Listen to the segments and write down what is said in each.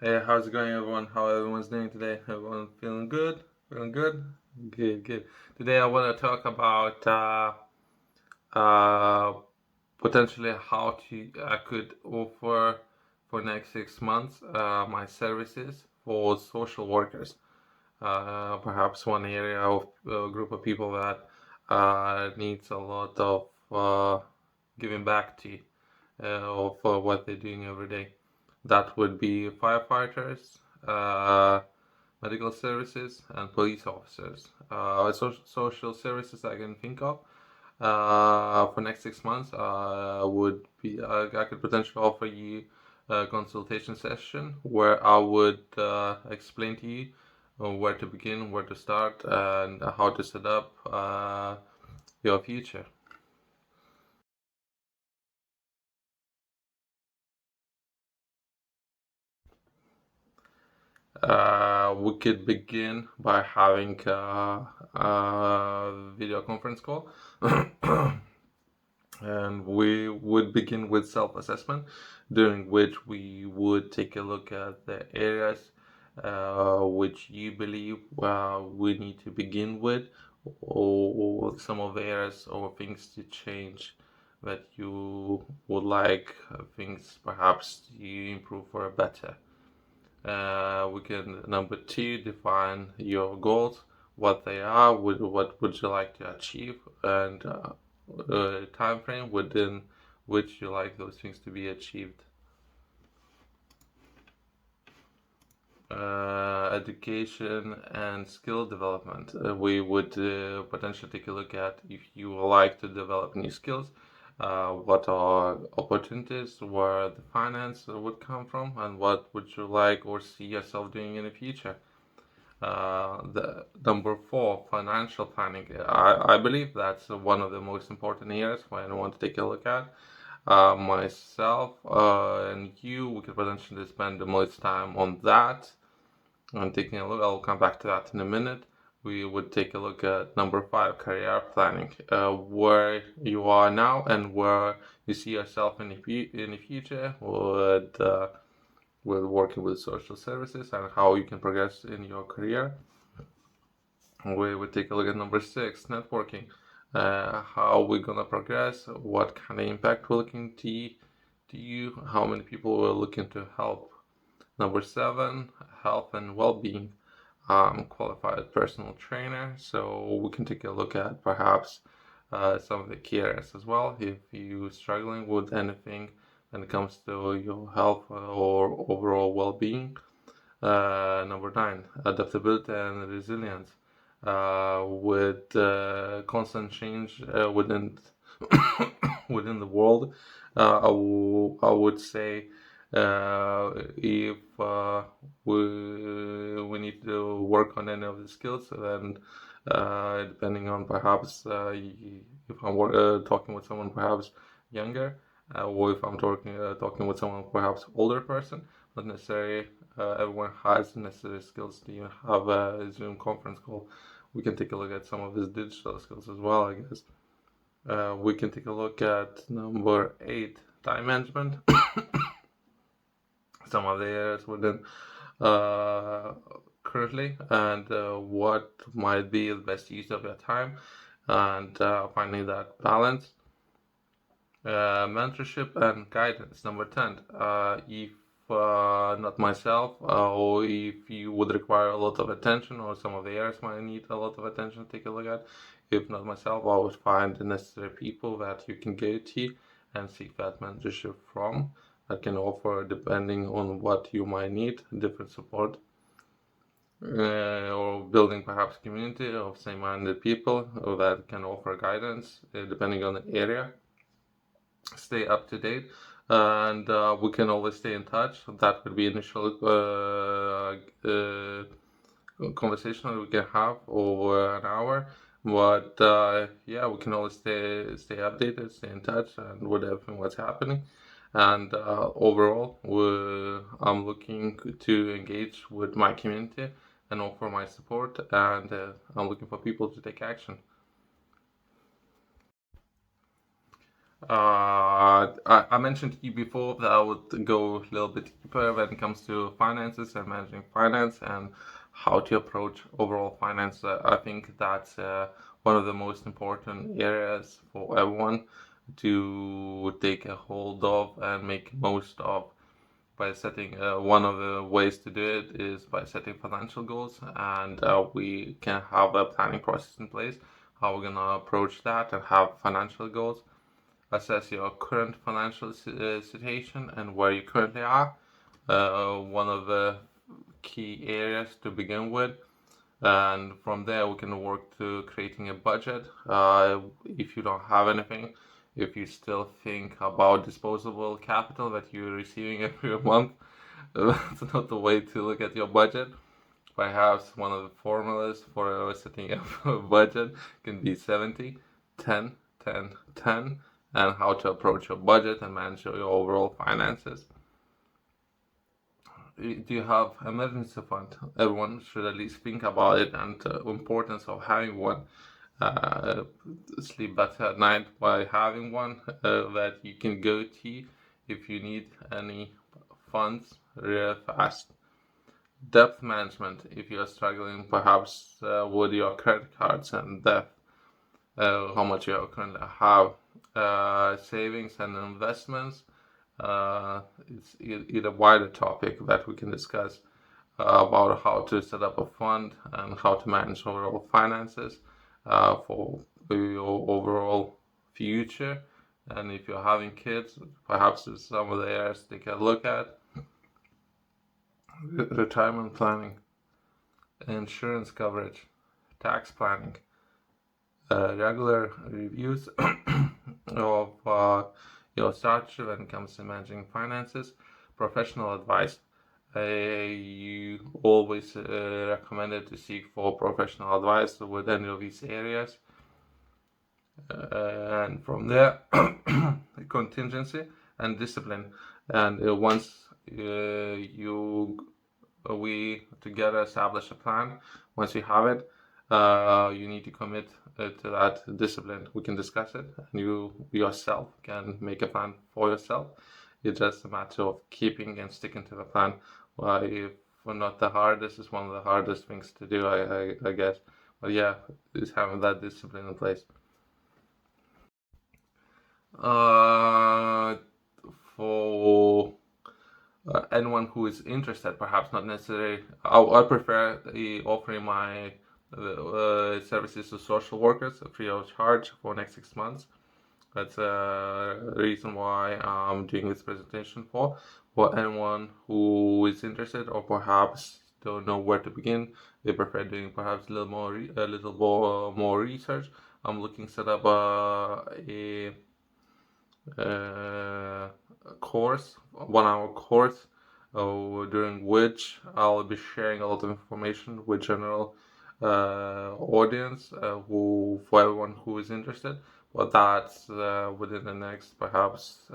Hey, how's it going, everyone? How everyone's doing today? Everyone feeling good? Feeling good? Good, good. Today I want to talk about uh, potentially how I could offer for next 6 months my services for social workers. Perhaps one area of group of people that needs a lot of giving back to of what they're doing every day. That would be firefighters, medical services, and police officers. Social services I can think of for next 6 months would be I could potentially offer you a consultation session where I would explain to you where to begin, where to start, and how to set up your future. We could begin by having a video conference call. And we would begin with self-assessment, during which we would take a look at the areas which you believe we need to begin with, or some of the areas or things to change that you would like things perhaps to improve for a better. We can, number two, define your goals, what they are, what would you like to achieve, and time frame within which you like those things to be achieved. Education and skill development. We would potentially take a look at if you would like to develop new skills, what are opportunities, where the finance would come from, and what would you like or see yourself doing in the future. The number four, financial planning. I believe that's one of the most important areas when I want to take a look at. Myself and you, we could potentially spend the most time on that. And taking a look, I'll come back to that in a minute. We would take a look at number five, career planning, where you are now and where you see yourself in the future with working with social services and how you can progress in your career. We would take a look at number six, networking, how we're gonna progress, what kind of impact we're looking to you, how many people we're looking to help. Number seven, health and well-being. Qualified personal trainer, so we can take a look at perhaps some of the key areas as well. If you're struggling with anything when it comes to your health or overall well-being. Number nine, adaptability and resilience. With constant change within the world, I would say if we need to work on any of the skills, then depending on perhaps if I'm talking with someone perhaps younger, or if I'm talking with someone perhaps older person, not necessarily everyone has the necessary skills to even have a Zoom conference call. We can take a look at some of his digital skills as well, I guess. We can take a look at number eight, time management. Some of the areas within uh, currently, and what might be the best use of your time, and finding that balance. Mentorship and guidance. Number 10. If not myself, or if you would require a lot of attention, or some of the areas might need a lot of attention, take a look at. If not myself, I would find the necessary people that you can go to and seek that mentorship from, that can offer, depending on what you might need, different support. Or building perhaps community of same-minded people that can offer guidance, depending on the area. Stay up to date, and we can always stay in touch. That would be initial conversation that we can have over an hour. But yeah, we can always stay updated, stay in touch, and with everything what's happening. And overall, I'm looking to engage with my community and offer my support, and I'm looking for people to take action. I mentioned to you before that I would go a little bit deeper when it comes to finances and managing finance and how to approach overall finance. I think that's one of the most important areas for everyone to take a hold of and make most of by setting one of the ways to do it is by setting financial goals, and we can have a planning process in place how we're gonna approach that and have financial goals, assess your current financial situation and where you currently are. One of the key areas to begin with, and from there we can work to creating a budget. If you don't have anything, if you still think about disposable capital that you're receiving every month, that's not the way to look at your budget. Perhaps one of the formulas for setting up a budget can be 70, 10, 10, 10, and how to approach your budget and manage your overall finances. Do you have emergency fund? Everyone should at least think about it and the importance of having one. Uh, Sleep better at night by having one that you can go to if you need any funds real fast. Debt management, if you're struggling perhaps with your credit cards and debt, how much you currently have. Savings and investments, it's a wider topic that we can discuss about how to set up a fund and how to manage overall finances for your overall future. And if you're having kids, perhaps it's some of the areas to take a look at. Retirement planning, insurance coverage, tax planning, regular reviews of your strategy when it comes to managing finances, professional advice. You always recommended to seek for professional advice with any of these areas. And from there, contingency and discipline. And once we together establish a plan, once you have it, you need to commit to that discipline. We can discuss it, and you yourself can make a plan for yourself. It's just a matter of keeping and sticking to the plan. If not the hardest, is one of the hardest things to do, I guess. But yeah, is having that discipline in place. Uh, for anyone who is interested, perhaps not necessarily, I prefer offering my services to social workers free of charge for next 6 months. That's a reason why I'm doing this presentation for anyone who is interested or perhaps don't know where to begin. They prefer doing perhaps a little more research. I'm looking to set up a course, 1 hour course, during which I'll be sharing a lot of information with general audience, who for everyone who is interested. But that's within the next perhaps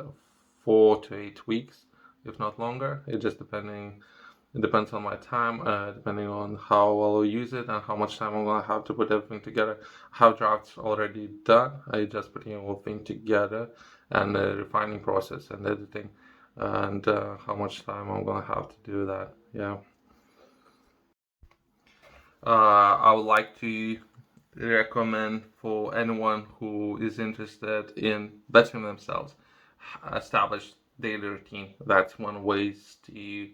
4 to 8 weeks, if not longer. It depends on my time, depending on how I'll use it and how much time I'm gonna have to put everything together. I have drafts already done. I just putting the whole thing together and the refining process and editing, and how much time I'm gonna have to do that. Yeah. I would like to recommend for anyone who is interested in bettering themselves, establish daily routine. That's one ways to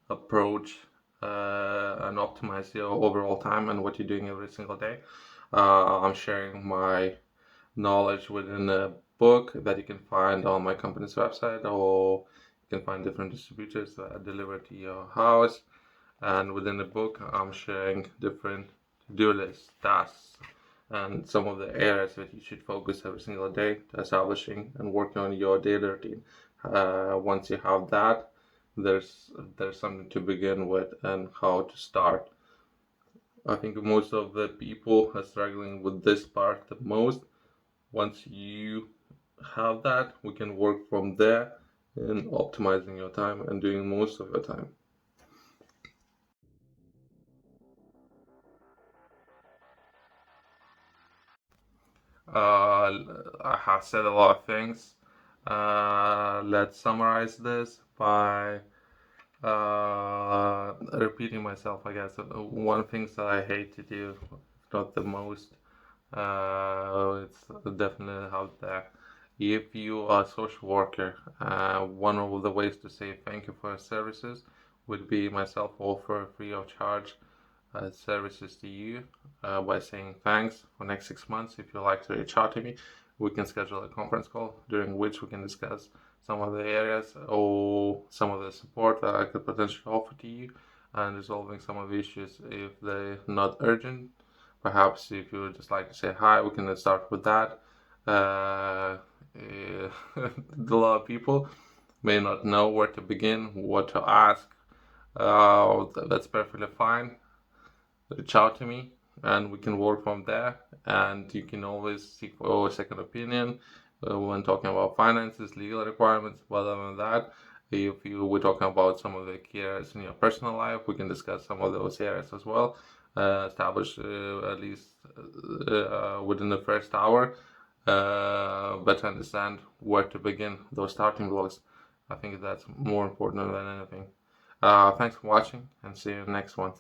approach and optimize your overall time and what you're doing every single day. I'm sharing my knowledge within a book that you can find on my company's website, or you can find different distributors that deliver to your house. And within the book, I'm sharing different to-do lists, tasks, and some of the areas that you should focus every single day to establishing and working on your daily routine. Once you have that, there's something to begin with and how to start. I think most of the people are struggling with this part the most. Once you have that, we can work from there in optimizing your time and doing most of your time. I have said a lot of things. Let's summarize this by repeating myself, I guess. One thing that I hate to do, if not the most, it's definitely out there. If you are a social worker, one of the ways to say thank you for your services would be myself offer free of charge services to you by saying thanks for next 6 months. If you'd like to reach out to me, we can schedule a conference call during which we can discuss some of the areas or some of the support that I could potentially offer to you and resolving some of the issues if they're not urgent. Perhaps if you would just like to say hi, we can start with that. Uh, a lot of people may not know where to begin, what to ask. That's perfectly fine. Reach out to me and we can work from there. And you can always seek for a second opinion when talking about finances, legal requirements. But other than that, if you we're talking about some of the key areas in your personal life, we can discuss some of those areas as well. Establish at least within the first hour, better understand where to begin those starting blocks. I think that's more important than anything. Thanks for watching and see you next one.